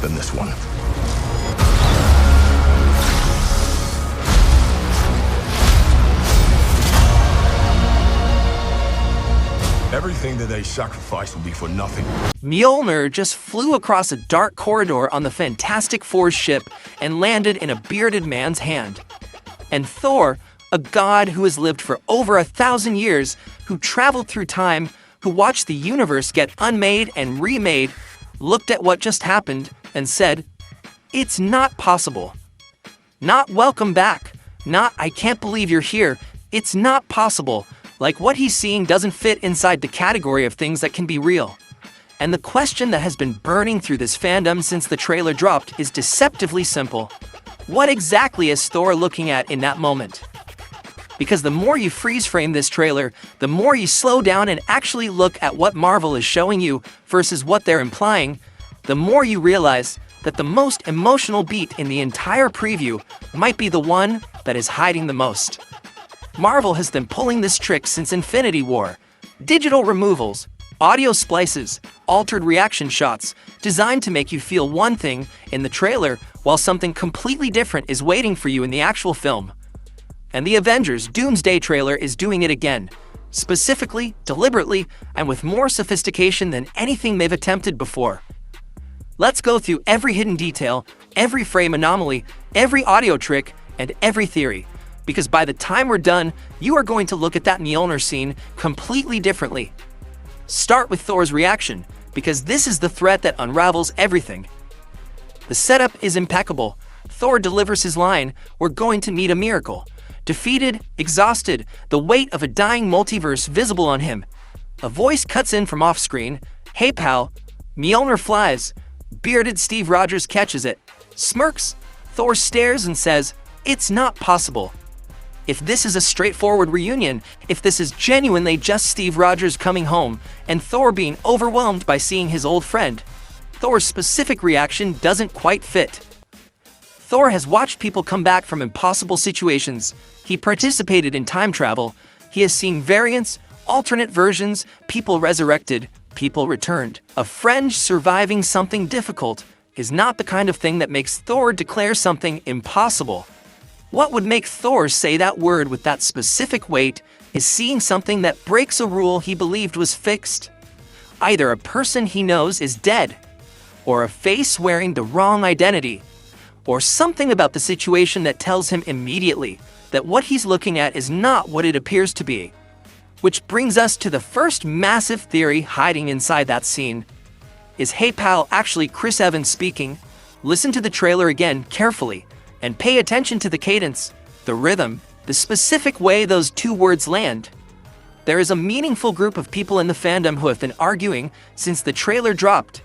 than this one. Everything that they sacrifice will be for nothing. Mjolnir just flew across a dark corridor on the Fantastic Four's ship and landed in a bearded man's hand. And Thor, a god who has lived for over 1,000 years, who traveled through time, who watched the universe get unmade and remade, looked at what just happened and said, "It's not possible." Not "welcome back," not "I can't believe you're here," it's not possible. Like what he's seeing doesn't fit inside the category of things that can be real. And the question that has been burning through this fandom since the trailer dropped is deceptively simple. What exactly is Thor looking at in that moment? Because the more you freeze frame this trailer, the more you slow down and actually look at what Marvel is showing you versus what they're implying, the more you realize that the most emotional beat in the entire preview might be the one that is hiding the most. Marvel has been pulling this trick since Infinity War. Digital removals, audio splices, altered reaction shots, designed to make you feel one thing in the trailer while something completely different is waiting for you in the actual film. And the Avengers Doomsday trailer is doing it again. Specifically, deliberately, and with more sophistication than anything they've attempted before. Let's go through every hidden detail, every frame anomaly, every audio trick, and every theory. Because by the time we're done, you are going to look at that Mjolnir scene completely differently. Start with Thor's reaction, because this is the thread that unravels everything. The setup is impeccable. Thor delivers his line, "We're going to meet a miracle." Defeated, exhausted, the weight of a dying multiverse visible on him. A voice cuts in from off-screen, "Hey pal." Mjolnir flies. Bearded Steve Rogers catches it. Smirks. Thor stares and says, "It's not possible." If this is a straightforward reunion, if this is genuinely just Steve Rogers coming home and Thor being overwhelmed by seeing his old friend, Thor's specific reaction doesn't quite fit. Thor has watched people come back from impossible situations. He participated in time travel. He has seen variants, alternate versions, people resurrected, people returned. A friend surviving something difficult is not the kind of thing that makes Thor declare something impossible. What would make Thor say that word with that specific weight is seeing something that breaks a rule he believed was fixed. Either a person he knows is dead, or a face wearing the wrong identity, or something about the situation that tells him immediately that what he's looking at is not what it appears to be. Which brings us to the first massive theory hiding inside that scene. Is "Hey pal" actually Chris Evans speaking? Listen to the trailer again carefully. And pay attention to the cadence, the rhythm, the specific way those two words land. There is a meaningful group of people in the fandom who have been arguing since the trailer dropped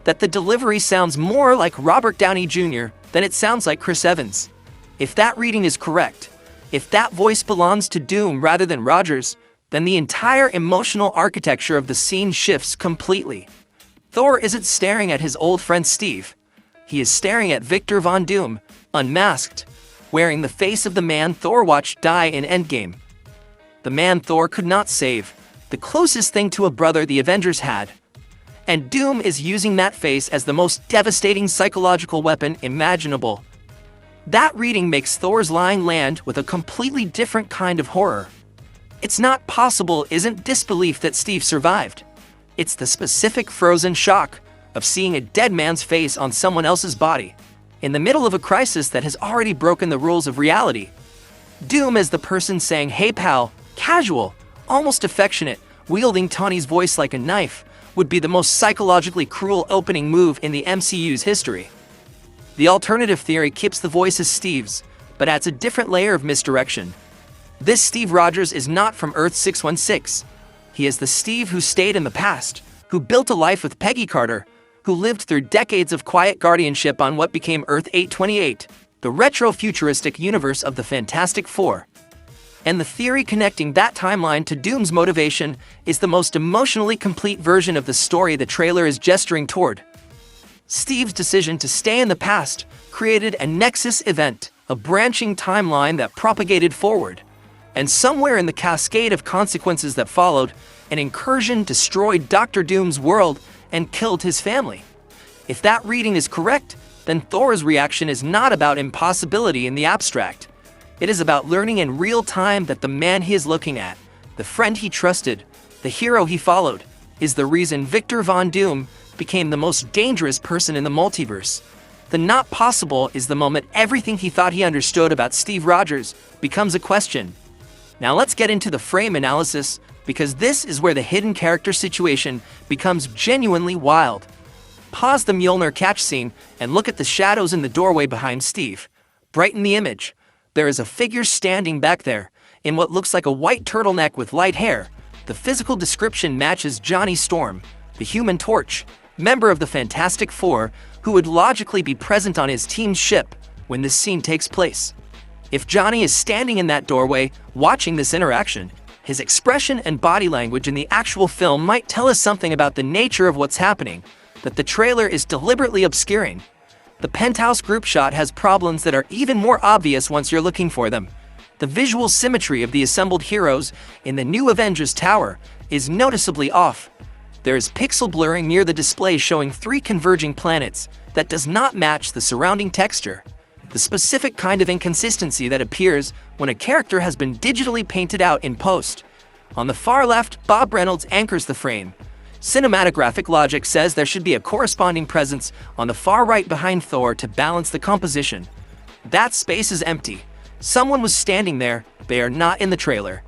that the delivery sounds more like Robert Downey Jr. than it sounds like Chris Evans. If that reading is correct, if that voice belongs to Doom rather than Rogers, then the entire emotional architecture of the scene shifts completely. Thor isn't staring at his old friend Steve. He is staring at Victor Von Doom, unmasked, wearing the face of the man Thor watched die in Endgame. The man Thor could not save, the closest thing to a brother the Avengers had. And Doom is using that face as the most devastating psychological weapon imaginable. That reading makes Thor's line land with a completely different kind of horror. "It's not possible" isn't disbelief that Steve survived. It's the specific frozen shock of seeing a dead man's face on someone else's body, in the middle of a crisis that has already broken the rules of reality. Doom as the person saying "Hey pal," casual, almost affectionate, wielding Tony's voice like a knife, would be the most psychologically cruel opening move in the MCU's history. The alternative theory keeps the voice as Steve's, but adds a different layer of misdirection. This Steve Rogers is not from Earth 616. He is the Steve who stayed in the past, who built a life with Peggy Carter, who lived through decades of quiet guardianship on what became Earth 828, the retro-futuristic universe of the Fantastic Four. And the theory connecting that timeline to Doom's motivation is the most emotionally complete version of the story the trailer is gesturing toward. Steve's decision to stay in the past created a nexus event, a branching timeline that propagated forward. And somewhere in the cascade of consequences that followed, an incursion destroyed Dr. Doom's world and killed his family. If that reading is correct, then Thor's reaction is not about impossibility in the abstract. It is about learning in real time that the man he is looking at, the friend he trusted, the hero he followed, is the reason Victor Von Doom became the most dangerous person in the multiverse. The not possible is the moment everything he thought he understood about Steve Rogers becomes a question. Now let's get into the frame analysis, because this is where the hidden character situation becomes genuinely wild. Pause the Mjolnir catch scene and look at the shadows in the doorway behind Steve. Brighten the image. There is a figure standing back there, in what looks like a white turtleneck with light hair. The physical description matches Johnny Storm, the Human Torch, member of the Fantastic Four, who would logically be present on his team's ship when this scene takes place. If Johnny is standing in that doorway, watching this interaction, his expression and body language in the actual film might tell us something about the nature of what's happening, that the trailer is deliberately obscuring. The penthouse group shot has problems that are even more obvious once you're looking for them. The visual symmetry of the assembled heroes in the new Avengers Tower is noticeably off. There is pixel blurring near the display showing 3 converging planets that does not match the surrounding texture. The specific kind of inconsistency that appears when a character has been digitally painted out in post. On the far left, Bob Reynolds anchors the frame. Cinematographic logic says there should be a corresponding presence on the far right behind Thor to balance the composition. That space is empty. Someone was standing there. They are not in the trailer.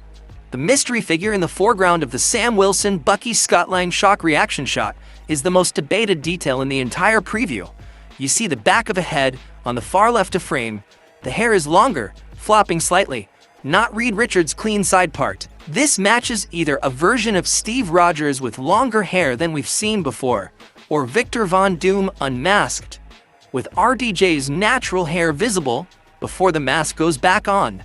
The mystery figure in the foreground of the Sam Wilson Bucky Scott-line shock reaction shot is the most debated detail in the entire preview. You see the back of a head on the far left of frame. The hair is longer, flopping slightly, not Reed Richards' clean side part. This matches either a version of Steve Rogers with longer hair than we've seen before, or Victor Von Doom unmasked, with RDJ's natural hair visible before the mask goes back on.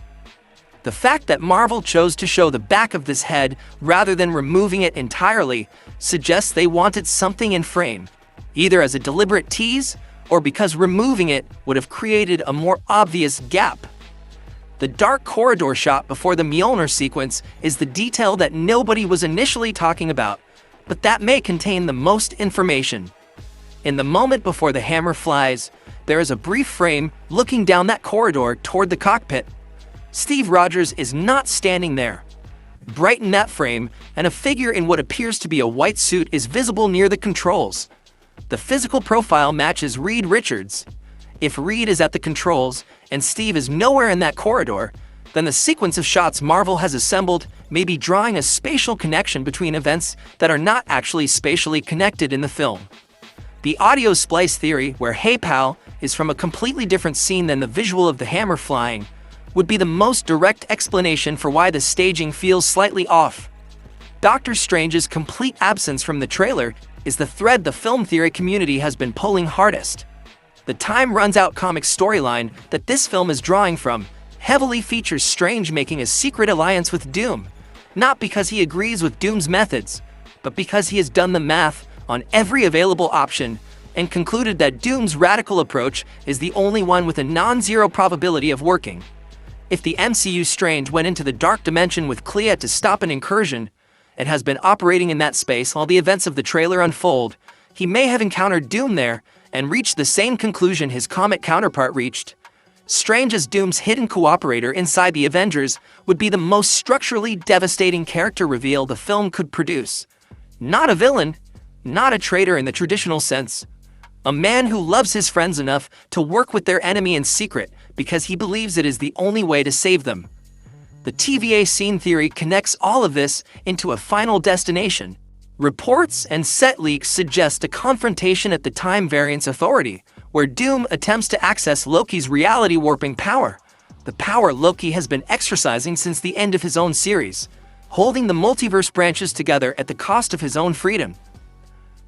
The fact that Marvel chose to show the back of this head rather than removing it entirely suggests they wanted something in frame, either as a deliberate tease or because removing it would have created a more obvious gap. The dark corridor shot before the Mjolnir sequence is the detail that nobody was initially talking about, but that may contain the most information. In the moment before the hammer flies, there is a brief frame looking down that corridor toward the cockpit. Steve Rogers is not standing there. Brighten that frame, and a figure in what appears to be a white suit is visible near the controls. The physical profile matches Reed Richards. If Reed is at the controls and Steve is nowhere in that corridor, then the sequence of shots Marvel has assembled may be drawing a spatial connection between events that are not actually spatially connected in the film. The audio splice theory, where "Hey Pal" is from a completely different scene than the visual of the hammer flying, would be the most direct explanation for why the staging feels slightly off. Doctor Strange's complete absence from the trailer is the thread the film theory community has been pulling hardest. The Time Runs Out comics storyline that this film is drawing from heavily features Strange making a secret alliance with Doom, not because he agrees with Doom's methods, but because he has done the math on every available option and concluded that Doom's radical approach is the only one with a non-zero probability of working. If the MCU Strange went into the dark dimension with Clea to stop an incursion, and has been operating in that space while the events of the trailer unfold, he may have encountered Doom there and reached the same conclusion his comic counterpart reached. Strange as Doom's hidden cooperator inside the Avengers would be the most structurally devastating character reveal the film could produce. Not a villain, not a traitor in the traditional sense. A man who loves his friends enough to work with their enemy in secret because he believes it is the only way to save them. The TVA scene theory connects all of this into a final destination. Reports and set leaks suggest a confrontation at the Time Variance Authority, where Doom attempts to access Loki's reality-warping power, the power Loki has been exercising since the end of his own series, holding the multiverse branches together at the cost of his own freedom.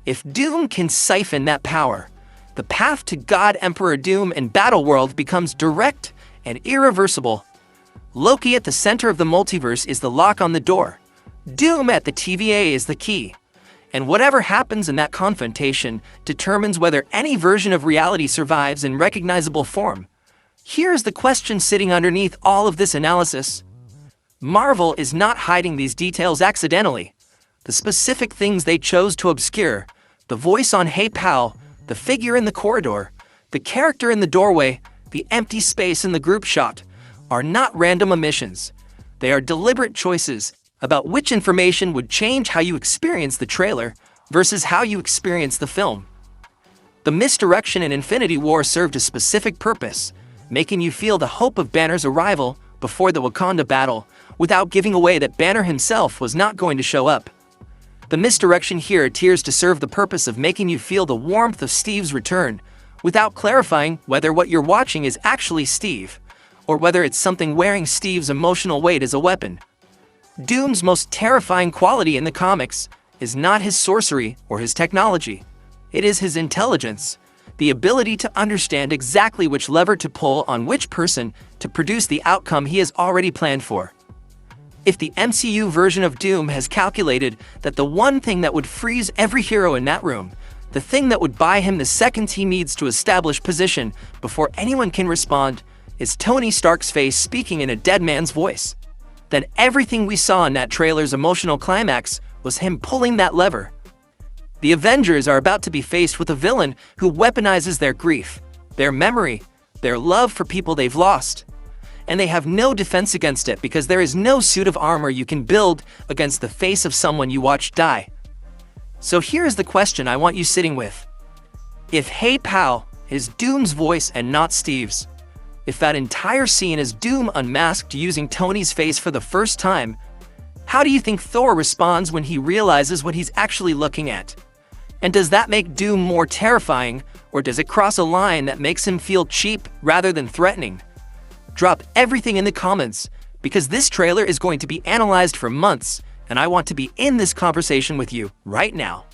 If Doom can siphon that power, the path to God Emperor Doom in Battleworld becomes direct and irreversible. Loki at the center of the multiverse is the lock on the door. Doom at the TVA is the key. And whatever happens in that confrontation determines whether any version of reality survives in recognizable form. Here's the question sitting underneath all of this analysis. Marvel is not hiding these details accidentally. The specific things they chose to obscure, the voice on "Hey Pal," the figure in the corridor, the character in the doorway, the empty space in the group shot are not random omissions. They are deliberate choices about which information would change how you experience the trailer versus how you experience the film. The misdirection in Infinity War served a specific purpose, making you feel the hope of Banner's arrival before the Wakanda battle without giving away that Banner himself was not going to show up. The misdirection here appears to serve the purpose of making you feel the warmth of Steve's return without clarifying whether what you're watching is actually Steve, or whether it's something wearing Steve's emotional weight as a weapon. Doom's most terrifying quality in the comics is not his sorcery or his technology. It is his intelligence, the ability to understand exactly which lever to pull on which person to produce the outcome he has already planned for. If the MCU version of Doom has calculated that the one thing that would freeze every hero in that room, the thing that would buy him the seconds he needs to establish position before anyone can respond, is Tony Stark's face speaking in a dead man's voice, then everything we saw in that trailer's emotional climax was him pulling that lever. The Avengers are about to be faced with a villain who weaponizes their grief, their memory, their love for people they've lost. And they have no defense against it because there is no suit of armor you can build against the face of someone you watched die. So here's the question I want you sitting with. If "Hey Pal" is Doom's voice and not Steve's, if that entire scene is Doom unmasked using Tony's face for the first time, how do you think Thor responds when he realizes what he's actually looking at? And does that make Doom more terrifying, or does it cross a line that makes him feel cheap rather than threatening? Drop everything in the comments, because this trailer is going to be analyzed for months, and I want to be in this conversation with you right now.